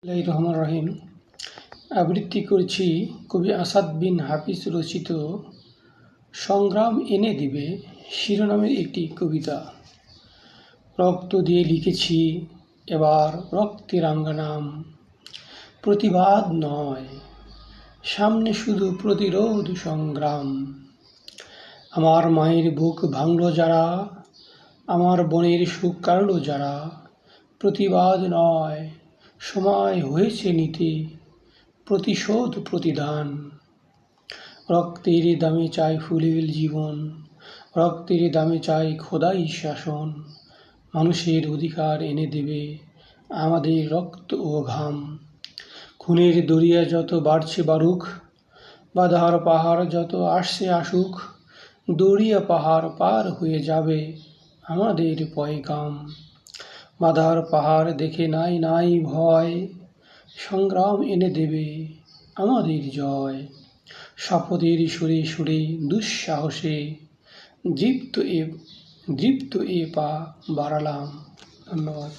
রহমান রহিম। আবৃত্তি করছি কবি আসাদ বিন হাফিজ রচিত সংগ্রাম এনে দিবে শিরোনামের একটি কবিতা। রক্ত দিয়ে লিখেছি এবার রক্তে রাঙা নাম, প্রতিবাদ নয় সামনে শুধু প্রতিরোধ সংগ্রাম। আমার মায়ের বুক ভাঙল যারা, আমার বোনের সুখ কাড়ল যারা, প্রতিবাদ নয় সময় হয়েছে নিতে প্রতিশোধ প্রতিদান। রক্তের দামে চাই ফুলের জীবন, রক্তের দামে চাই খোদাই শাসন। মানুষের অধিকার এনে দেবে আমাদের রক্ত ও ঘাম। খুনের দরিয়া যত বাড়ছে বাড়ুক, বাধার পাহাড় যত আসছে আসুক, দরিয়া পাহাড় পার হয়ে যাবে আমাদের পয়গাম। বাধার পাহাড় দেখে নাই নাই ভয়, সংগ্রাম এনে দেবে আমাদের জয়। শপথের সুরে সুরে দুঃসাহসে দৃপ্ত এ পা বাড়ালাম। ধন্যবাদ।